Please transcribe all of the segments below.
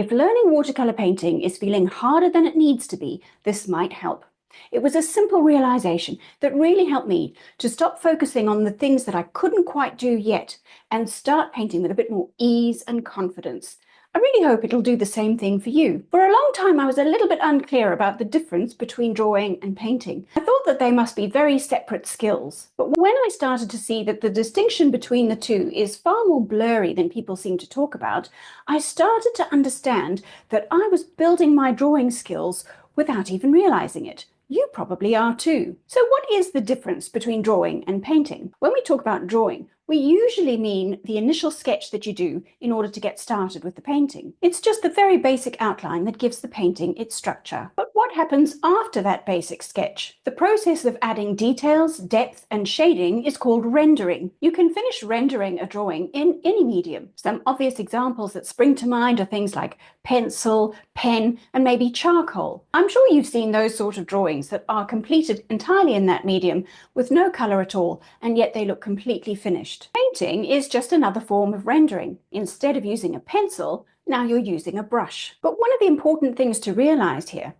If learning watercolor painting is feeling harder than it needs to be, this might help. It was a simple realization that really helped me to stop focusing on the things that I couldn't quite do yet and start painting with a bit more ease and confidence. I really hope it'll do the same thing for you. For a long time, I was a little bit unclear about the difference between drawing and painting. I thought that they must be very separate skills. But when I started to see that the distinction between the two is far more blurry than people seem to talk about, I started to understand that I was building my drawing skills without even realizing it. You probably are too. So what is the difference between drawing and painting? When we talk about drawing, we usually mean the initial sketch that you do in order to get started with the painting. It's just the very basic outline that gives the painting its structure. But what happens after that basic sketch? The process of adding details, depth, and shading is called rendering. You can finish rendering a drawing in any medium. Some obvious examples that spring to mind are things like pencil, pen, and maybe charcoal. I'm sure you've seen those sort of drawings that are completed entirely in that medium with no color at all, and yet they look completely finished. Painting is just another form of rendering. Instead of using a pencil, now you're using a brush. But one of the important things to realize here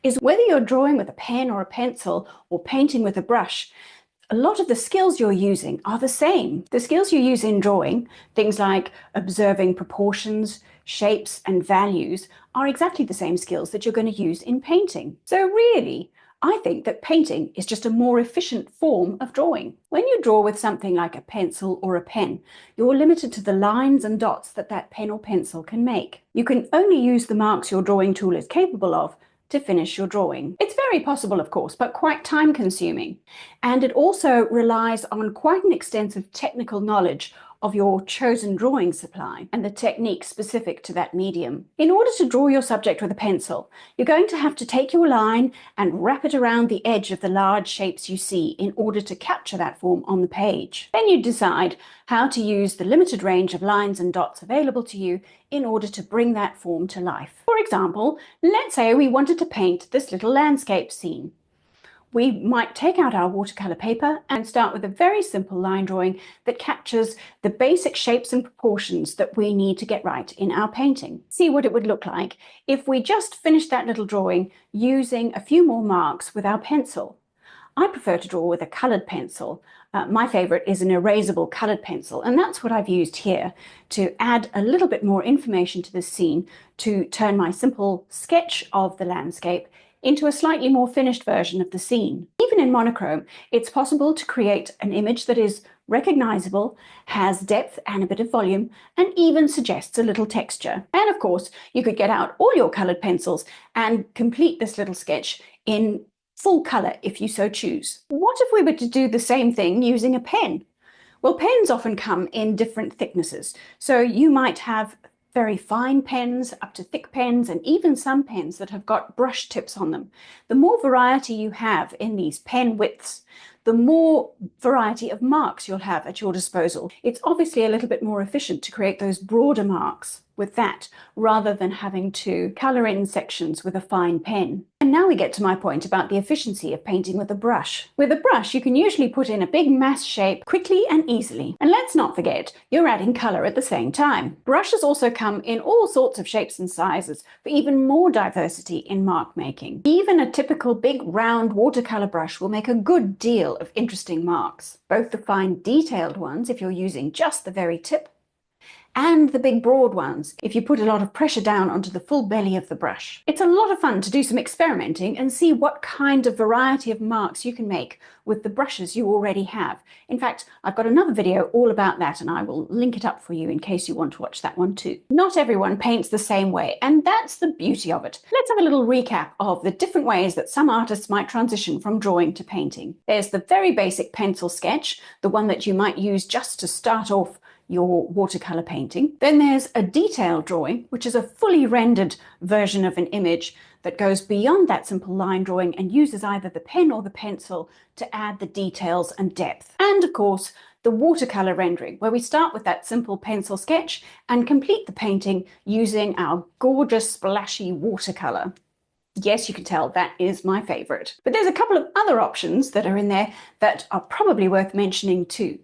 is whether you're drawing with a pen or a pencil or painting with a brush, a lot of the skills you're using are the same. The skills you use in drawing, things like observing proportions, shapes, and values, are exactly the same skills that you're going to use in painting. So really, I think that painting is just a more efficient form of drawing. When you draw with something like a pencil or a pen, you're limited to the lines and dots that pen or pencil can make. You can only use the marks your drawing tool is capable of to finish your drawing. It's very possible, of course, but quite time-consuming. And it also relies on quite an extensive technical knowledge of your chosen drawing supply and the technique specific to that medium. In order to draw your subject with a pencil, you're going to have to take your line and wrap it around the edge of the large shapes you see in order to capture that form on the page. Then you decide how to use the limited range of lines and dots available to you in order to bring that form to life. For example, let's say we wanted to paint this little landscape scene. We might take out our watercolor paper and start with a very simple line drawing that captures the basic shapes and proportions that we need to get right in our painting. See what it would look like if we just finished that little drawing using a few more marks with our pencil. I prefer to draw with a colored pencil. My favorite is an erasable colored pencil, and that's what I've used here to add a little bit more information to the scene to turn my simple sketch of the landscape into a slightly more finished version of the scene. Even in monochrome, it's possible to create an image that is recognizable, has depth and a bit of volume, and even suggests a little texture. And of course, you could get out all your colored pencils and complete this little sketch in full color if you so choose. What if we were to do the same thing using a pen? Well, pens often come in different thicknesses. So you might have very fine pens up to thick pens, and even some pens that have got brush tips on them. The more variety you have in these pen widths, the more variety of marks you'll have at your disposal. It's obviously a little bit more efficient to create those broader marks with that, rather than having to color in sections with a fine pen. And now we get to my point about the efficiency of painting with a brush. With a brush, you can usually put in a big mass shape quickly and easily. And let's not forget, you're adding color at the same time. Brushes also come in all sorts of shapes and sizes for even more diversity in mark making. Even a typical big round watercolor brush will make a good deal of interesting marks. Both the fine detailed ones, if you're using just the very tip, and the big broad ones if you put a lot of pressure down onto the full belly of the brush. It's a lot of fun to do some experimenting and see what kind of variety of marks you can make with the brushes you already have. In fact, I've got another video all about that, and I will link it up for you in case you want to watch that one too. Not everyone paints the same way, and that's the beauty of it. Let's have a little recap of the different ways that some artists might transition from drawing to painting. There's the very basic pencil sketch, the one that you might use just to start off your watercolor painting. Then there's a detailed drawing, which is a fully rendered version of an image that goes beyond that simple line drawing and uses either the pen or the pencil to add the details and depth. And of course, the watercolor rendering, where we start with that simple pencil sketch and complete the painting using our gorgeous splashy watercolor. Yes, you can tell that is my favorite. But there's a couple of other options that are in there that are probably worth mentioning too.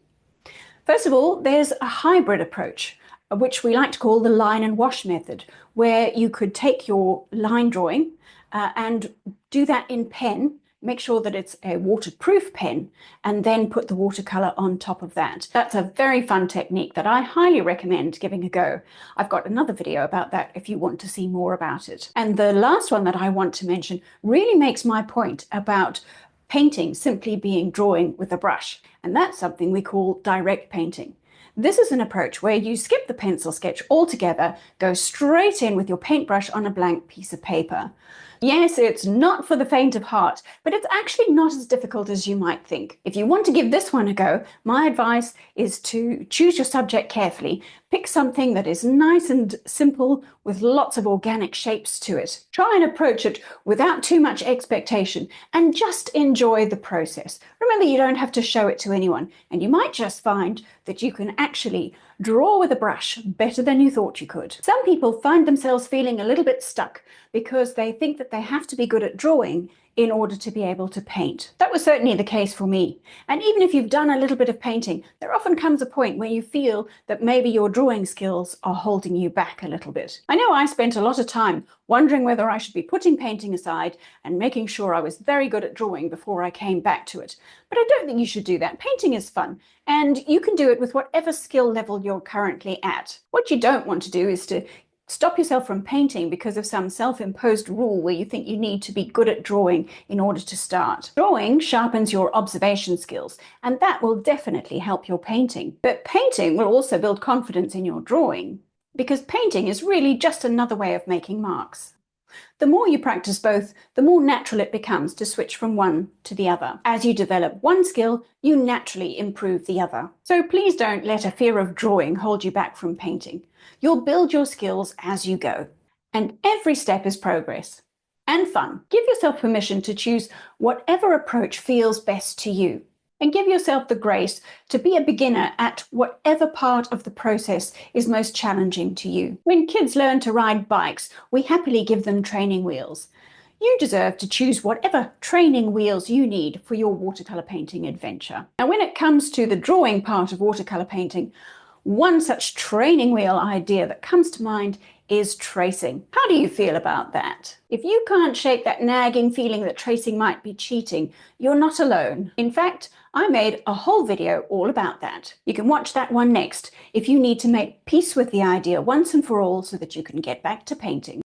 First of all, there's a hybrid approach. which we like to call the line and wash method, where you could take your line drawing and do that in pen. Make sure that it's a waterproof pen and then put the watercolor on top of that. That's a very fun technique that I highly recommend giving a go. I've got another video about that if you want to see more about it. And the last one that I want to mention really makes my point about painting simply being drawing with a brush. And that's something we call direct painting. This is an approach where you skip the pencil sketch altogether, go straight in with your paintbrush on a blank piece of paper. Yes, it's not for the faint of heart, but it's actually not as difficult as you might think. If you want to give this one a go, my advice is to choose your subject carefully. Pick something that is nice and simple with lots of organic shapes to it. Try and approach it without too much expectation and just enjoy the process. Remember, you don't have to show it to anyone, and you might just find that you can actually draw with a brush better than you thought you could. Some people find themselves feeling a little bit stuck because they think that they have to be good at drawing in order to be able to paint. That was certainly the case for me. And even if you've done a little bit of painting, there often comes a point where you feel that maybe your drawing skills are holding you back a little bit. I know I spent a lot of time wondering whether I should be putting painting aside and making sure I was very good at drawing before I came back to it. But I don't think you should do that. Painting is fun, and you can do it with whatever skill level you're currently at. What you don't want to do is to stop yourself from painting because of some self-imposed rule where you think you need to be good at drawing in order to start. Drawing sharpens your observation skills, and that will definitely help your painting. But painting will also build confidence in your drawing, because painting is really just another way of making marks. The more you practice both, the more natural it becomes to switch from one to the other. As you develop one skill, you naturally improve the other. So please don't let a fear of drawing hold you back from painting. You'll build your skills as you go. And every step is progress and fun. Give yourself permission to choose whatever approach feels best to you. And give yourself the grace to be a beginner at whatever part of the process is most challenging to you. When kids learn to ride bikes, we happily give them training wheels. You deserve to choose whatever training wheels you need for your watercolor painting adventure. Now, when it comes to the drawing part of watercolor painting, one such training wheel idea that comes to mind is tracing. How do you feel about that? If you can't shake that nagging feeling that tracing might be cheating, you're not alone. In fact, I made a whole video all about that. You can watch that one next if you need to make peace with the idea once and for all so that you can get back to painting.